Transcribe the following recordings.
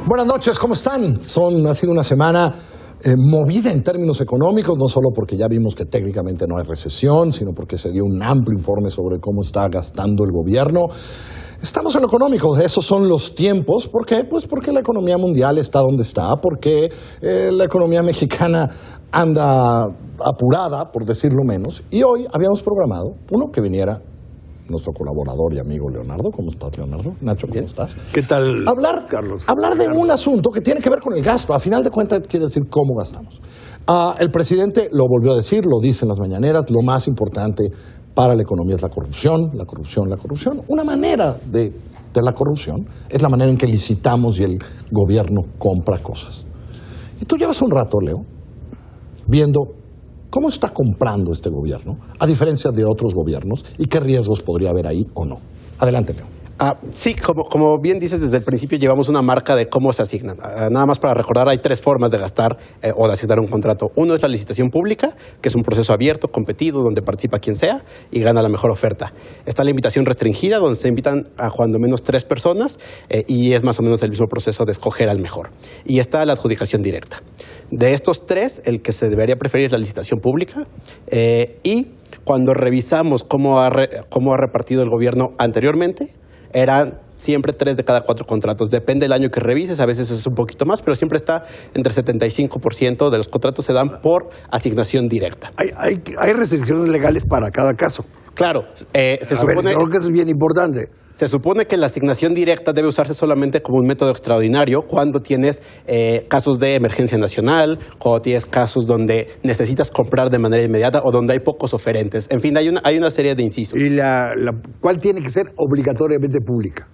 Buenas noches, ¿cómo están? Ha sido una semana movida en términos económicos, no solo porque ya vimos que técnicamente no hay recesión, sino porque se dio un amplio informe sobre cómo está gastando el gobierno. Estamos en lo económico, esos son los tiempos. ¿Por qué? Pues porque la economía mundial está donde está, porque la economía mexicana anda apurada, por decirlo menos. Y hoy habíamos programado, que viniera nuestro colaborador y amigo Leonardo. ¿Cómo estás, Leonardo? Nacho, ¿cómo estás? ¿Qué tal, Carlos? Hablar de un asunto que tiene que ver con el gasto. A final de cuentas, quiere decir cómo gastamos. El presidente lo volvió a decir, lo dice en las mañaneras, lo más importante para la economía es la corrupción, la corrupción, la corrupción. Una manera de la corrupción es la manera en que licitamos y el gobierno compra cosas. Y tú llevas un rato, Leo, viendo cómo está comprando este gobierno, a diferencia de otros gobiernos, y qué riesgos podría haber ahí o no. Adelante, Leo. Sí, como bien dices, desde el principio llevamos una marca de cómo se asignan. Nada más para recordar, hay tres formas de gastar o de asignar un contrato. Uno es la licitación pública, que es un proceso abierto, competido, donde participa quien sea y gana la mejor oferta. Está la invitación restringida, donde se invitan a cuando menos 3 personas y es más o menos el mismo proceso de escoger al mejor. Y está la adjudicación directa. De estos tres, el que se debería preferir es la licitación pública y cuando revisamos cómo ha repartido el gobierno anteriormente, eran siempre 3 de cada 4 contratos. Depende del año que revises, a veces es un poquito más, pero siempre está entre 75% de los contratos se dan por asignación directa. Hay restricciones legales para cada caso. Claro, creo que es bien importante. Se supone que la asignación directa debe usarse solamente como un método extraordinario cuando tienes casos de emergencia nacional, cuando tienes casos donde necesitas comprar de manera inmediata o donde hay pocos oferentes. En fin, hay una serie de incisos. ¿Y cuál tiene que ser obligatoriamente pública?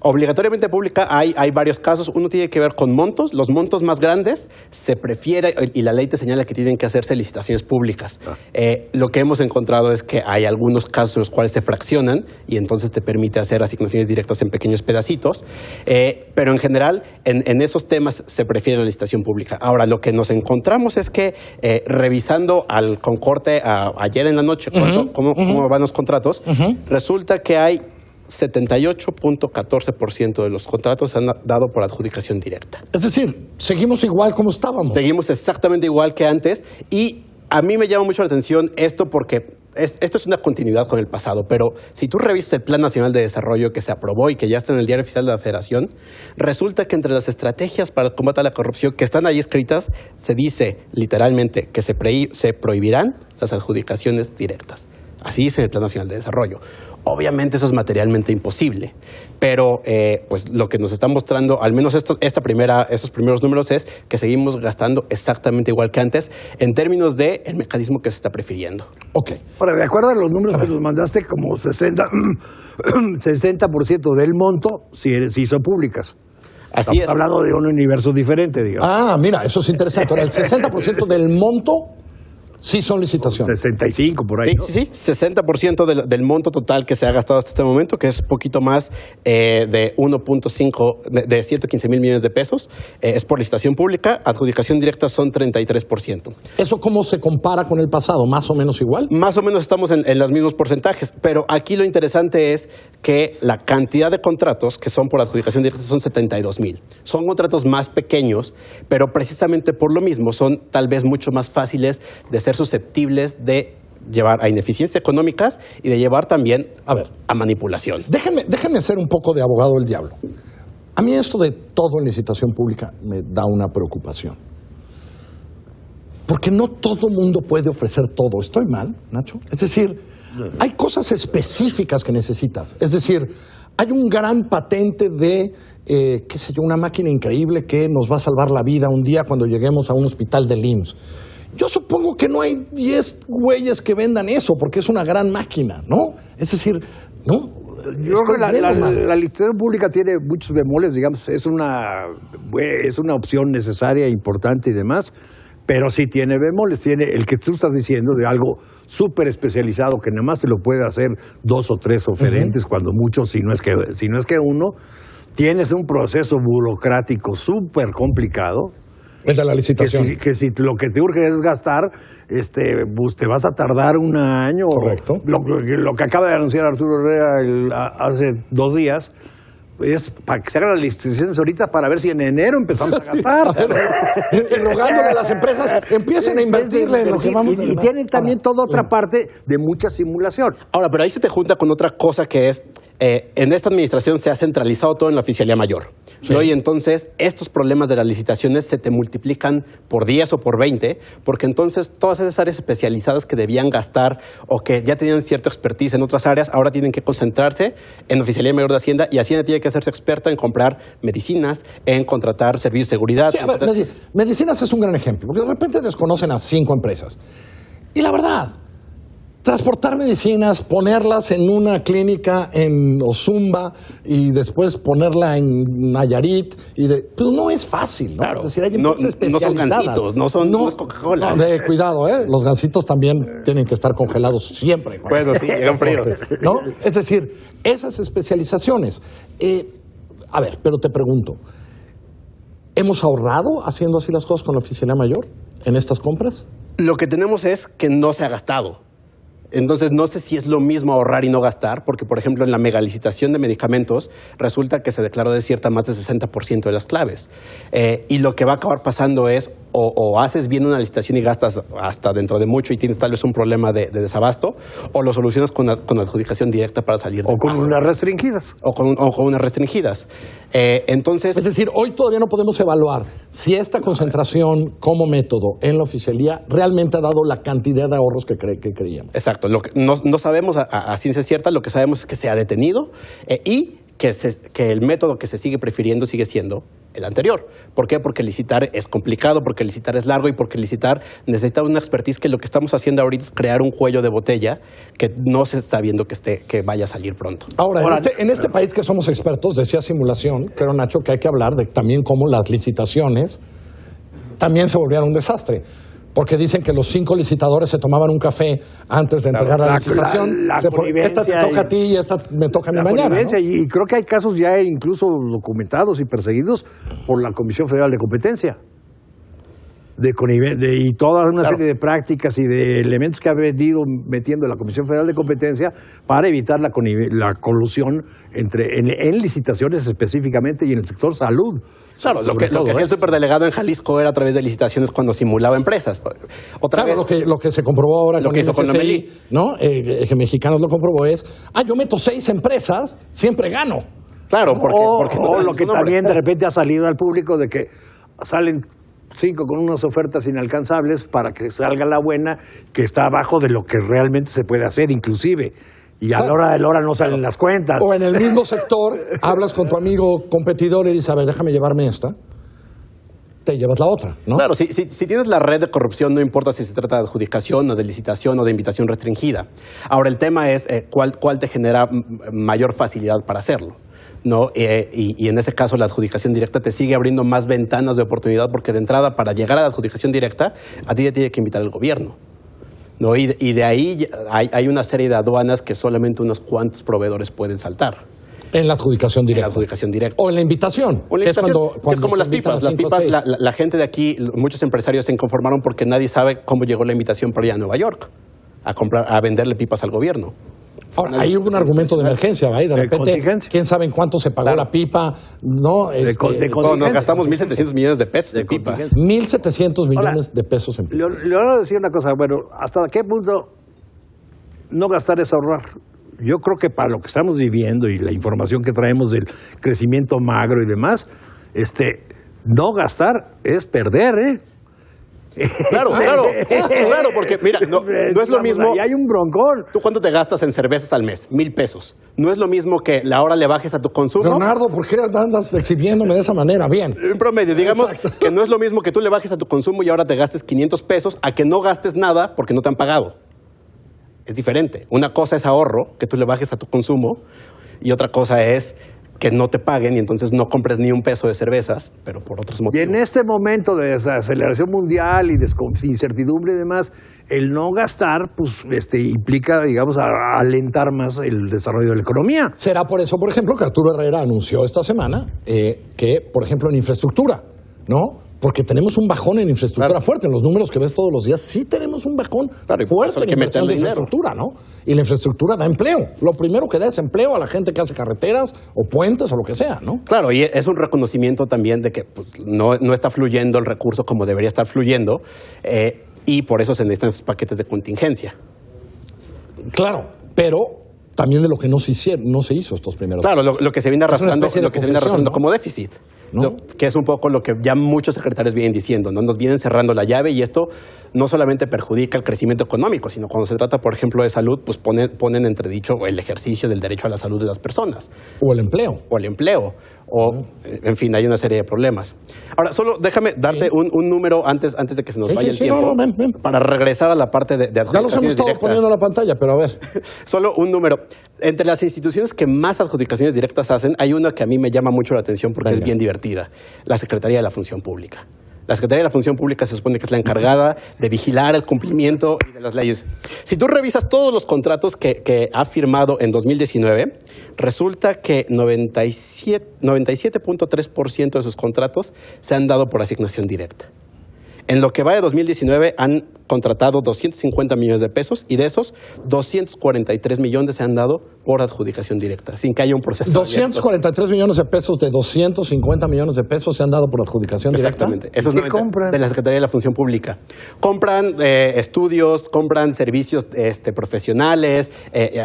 Obligatoriamente pública hay varios casos. Uno tiene que ver con montos. Los montos más grandes se prefiere, y la ley te señala que tienen que hacerse licitaciones públicas. Lo que hemos encontrado es que hay algunos casos en los cuales se fraccionan y entonces te permite hacer asignaciones directas en pequeños pedacitos. Pero en general, en esos temas se prefiere la licitación pública. Ahora, lo que nos encontramos es que revisando al Concorte ayer en la noche, cómo van los contratos, resulta que hay 78.14% de los contratos se han dado por adjudicación directa. Es decir, seguimos igual como estábamos. Seguimos exactamente igual que antes y a mí me llama mucho la atención esto porque esto es una continuidad con el pasado, pero si tú revisas el Plan Nacional de Desarrollo que se aprobó y que ya está en el Diario Oficial de la Federación, resulta que entre las estrategias para el combate a la corrupción que están ahí escritas, se dice literalmente que se prohibirán las adjudicaciones directas. Así dice el Plan Nacional de Desarrollo. Obviamente eso es materialmente imposible, pero pues lo que nos está mostrando, al menos estos primeros números, es que seguimos gastando exactamente igual que antes en términos del mecanismo que se está prefiriendo. Ok. Ahora, de acuerdo a los números que nos mandaste, como 60% del monto se hizo públicas. Así Estamos hablando de un universo diferente, digamos. Mira, eso es interesante. Ahora, el 60% del monto sí son licitaciones. 65 por ahí, ¿no? Sí, 60% del monto total que se ha gastado hasta este momento, que es poquito más de 1.15 mil millones de pesos, es por licitación pública. Adjudicación directa son 33%. ¿Eso cómo se compara con el pasado? ¿Más o menos igual? Más o menos estamos en los mismos porcentajes, pero aquí lo interesante es que la cantidad de contratos que son por adjudicación directa son 72,000. Son contratos más pequeños, pero precisamente por lo mismo son tal vez mucho más fáciles de ser susceptibles de llevar a ineficiencias económicas y de llevar también a manipulación. Déjeme ser un poco de abogado del diablo. A mí esto de todo en licitación pública me da una preocupación. Porque no todo mundo puede ofrecer todo. ¿Estoy mal, Nacho? Es decir, hay cosas específicas que necesitas. Es decir, hay un gran patente de, qué sé yo, una máquina increíble que nos va a salvar la vida un día cuando lleguemos a un hospital del IMSS. Yo supongo que no hay 10 güeyes que vendan eso, porque es una gran máquina, ¿no? Es decir, ¿no? Yo creo que la licitación pública tiene muchos bemoles, digamos, es una opción necesaria, importante y demás, pero sí tiene bemoles. Tiene el que tú estás diciendo de algo súper especializado que nada más te lo puede hacer 2 o 3 oferentes, cuando mucho, si no es que uno. Tienes un proceso burocrático súper complicado. Es de la licitación. Que si lo que te urge es gastar, pues te vas a tardar un año. Correcto. Lo que acaba de anunciar Arturo Herrera hace 2 días es para que se hagan las licitaciones ahorita para ver si en enero empezamos a gastar. Y rogándole a las empresas, empiecen a invertirle en lo que vamos a Y tienen también toda otra parte de mucha simulación. Ahora, pero ahí se te junta con otra cosa que es, en esta administración se ha centralizado todo en la Oficialía Mayor. Sí. ¿No? Y entonces estos problemas de las licitaciones se te multiplican por 10 o por 20, porque entonces todas esas áreas especializadas que debían gastar o que ya tenían cierta expertise en otras áreas, ahora tienen que concentrarse en la Oficialía Mayor de Hacienda, y Hacienda tiene que hacerse experta en comprar medicinas, en contratar servicios de seguridad. Sí, a ver, medicinas es un gran ejemplo, porque de repente desconocen a 5 empresas. Y la verdad, transportar medicinas, ponerlas en una clínica en Ozumba y después ponerla en Nayarit, pues no es fácil, ¿no? Claro. Es decir, hay No empresas especializadas. son gansitos, no es Coca-Cola. No, cuidado, los gansitos también tienen que estar congelados siempre. Bueno, sí, llegan fríos. ¿No? Es decir, esas especializaciones. A ver, pero te pregunto, ¿hemos ahorrado haciendo así las cosas con la Oficina Mayor en estas compras? Lo que tenemos es que no se ha gastado. Entonces, no sé si es lo mismo ahorrar y no gastar, porque, por ejemplo, en la megalicitación de medicamentos resulta que se declaró desierta más del 60% de las claves. Y lo que va a acabar pasando es, o haces bien una licitación y gastas hasta dentro de mucho y tienes tal vez un problema de desabasto, o lo solucionas con adjudicación directa para salir del O con paso. unas restringidas. O con unas restringidas. Entonces, Es decir, hoy todavía no podemos evaluar si esta concentración como método en la oficialía realmente ha dado la cantidad de ahorros que creíamos. exacto. Lo que no sabemos a ciencia cierta, lo que sabemos es que se ha detenido y que el método que se sigue prefiriendo sigue siendo el anterior. ¿Por qué? Porque licitar es complicado, porque licitar es largo y porque licitar necesita una expertise que lo que estamos haciendo ahorita es crear un cuello de botella que no se está viendo que vaya a salir pronto. Ahora, en este país que somos expertos, decía simulación, creo, Nacho, que hay que hablar de también cómo las licitaciones también se volvieron un desastre. Porque dicen que los 5 licitadores se tomaban un café antes de entregar la licitación. Esta te toca a ti y esta me toca a mí mañana, ¿no? Y creo que hay casos ya incluso documentados y perseguidos por la Comisión Federal de Competencia. Y toda una serie de prácticas y de elementos que ha venido metiendo la Comisión Federal de Competencia para evitar la colusión en licitaciones específicamente y en el sector salud. Claro, lo que hacía el superdelegado en Jalisco era a través de licitaciones cuando simulaba empresas. Otra vez, lo que se comprobó ahora lo que hizo con la Meli, ¿no? Que Mexicanos lo comprobó es, yo meto 6 empresas, siempre gano. Claro, porque o lo que también de repente ha salido al público de que salen 5 con unas ofertas inalcanzables para que salga la buena, que está abajo de lo que realmente se puede hacer inclusive. Y a la hora de la hora no salen las cuentas. O en el mismo sector, hablas con tu amigo competidor y dices, a ver, déjame llevarme esta. Te llevas la otra, ¿no? Claro, si tienes la red de corrupción, no importa si se trata de adjudicación o de licitación o de invitación restringida. Ahora, el tema es cuál te genera mayor facilidad para hacerlo, ¿no? Y en ese caso, la adjudicación directa te sigue abriendo más ventanas de oportunidad, porque de entrada, para llegar a la adjudicación directa, a ti te tiene que invitar el gobierno, ¿no? Y de ahí hay una serie de aduanas que solamente unos cuantos proveedores pueden saltar. En la adjudicación directa. En la adjudicación directa. O en la invitación. O la invitación. Es como las pipas. Las pipas, 6. la gente de aquí, muchos empresarios se inconformaron porque nadie sabe cómo llegó la invitación para ir a Nueva York a venderle pipas al gobierno. Ahora, ahí hubo un argumento de emergencia, ¿va? Y de repente, ¿quién sabe en cuánto se pagó la pipa? No, nos gastamos 1.700 millones de pesos de pipas. 1.700 millones de pesos en pipas. Le voy a decir una cosa, bueno, ¿hasta qué punto no gastar es ahorrar? Yo creo que para lo que estamos viviendo y la información que traemos del crecimiento magro y demás, no gastar es perder, ¿eh? Claro, porque mira, no es lo mismo. Y hay un broncón. ¿Tú cuánto te gastas en cervezas al mes? 1,000 pesos. No es lo mismo que la hora le bajes a tu consumo. Leonardo, ¿por qué andas exhibiéndome de esa manera? Bien. En promedio, digamos que no es lo mismo que tú le bajes a tu consumo y ahora te gastes 500 pesos a que no gastes nada porque no te han pagado. Es diferente. Una cosa es ahorro, que tú le bajes a tu consumo, y otra cosa es que no te paguen y entonces no compres ni un peso de cervezas, pero por otros Y motivos. en este momento de desaceleración mundial y de incertidumbre y demás, el no gastar pues, implica, digamos, alentar más el desarrollo de la economía. Será por eso, por ejemplo, que Arturo Herrera anunció esta semana que, por ejemplo, en infraestructura, ¿no? Porque tenemos un bajón en infraestructura fuerte. En los números que ves todos los días, sí tenemos un bajón fuerte en inversión de infraestructura, ¿no? Y la infraestructura da empleo. Lo primero que da es empleo a la gente que hace carreteras o puentes o lo que sea, ¿no? Claro, y es un reconocimiento también de que pues, no está fluyendo el recurso como debería estar fluyendo, y por eso se necesitan esos paquetes de contingencia. Claro, pero también de lo que no se hizo estos primeros. Claro, lo que se viene arrastrando, ¿no? como déficit, ¿no? Que es un poco lo que ya muchos secretarios vienen diciendo, ¿no? Nos vienen cerrando la llave y esto no solamente perjudica el crecimiento económico, sino cuando se trata, por ejemplo, de salud, pues ponen entredicho el ejercicio del derecho a la salud de las personas. O el empleo. En fin, hay una serie de problemas. Ahora, solo déjame darte un número antes de que se nos vaya el tiempo, ven. para regresar a la parte de Ya adjudicaciones los hemos estado directas. poniendo en la pantalla, pero a ver. Solo un número. Entre las instituciones que más adjudicaciones directas hacen, hay una que a mí me llama mucho la atención porque es bien divertida, la Secretaría de la Función Pública. La Secretaría de la Función Pública se supone que es la encargada de vigilar el cumplimiento de las leyes. Si tú revisas todos los contratos que ha firmado en 2019, resulta que 97.3% de sus contratos se han dado por asignación directa. En lo que va de 2019 han contratado 250 millones de pesos y de esos 243 millones se han dado por adjudicación directa, sin que haya un proceso 243 millones de pesos de 250 millones de pesos se han dado por adjudicación directa. Exactamente. Eso es ¿Qué compran? de la Secretaría de la Función Pública. Compran estudios, compran servicios profesionales,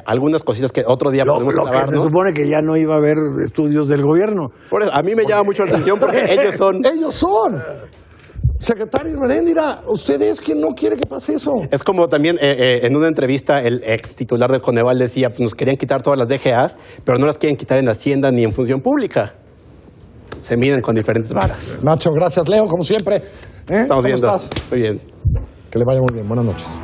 algunas cositas que otro día podemos Lo que clavarnos. se supone que ya no iba a haber estudios del gobierno. Por eso, a mí me llama mucho la atención porque ellos son... ¡Ellos son! Secretario Heréndira, ¿usted es quien no quiere que pase eso? Es como también en una entrevista el ex titular del Coneval decía, pues nos querían quitar todas las DGAs, pero no las quieren quitar en Hacienda ni en Función Pública. Se miden con diferentes varas. Nacho, gracias. Leo, como siempre. Estamos ¿Cómo viendo. estás? Muy bien. Que le vaya muy bien. Buenas noches.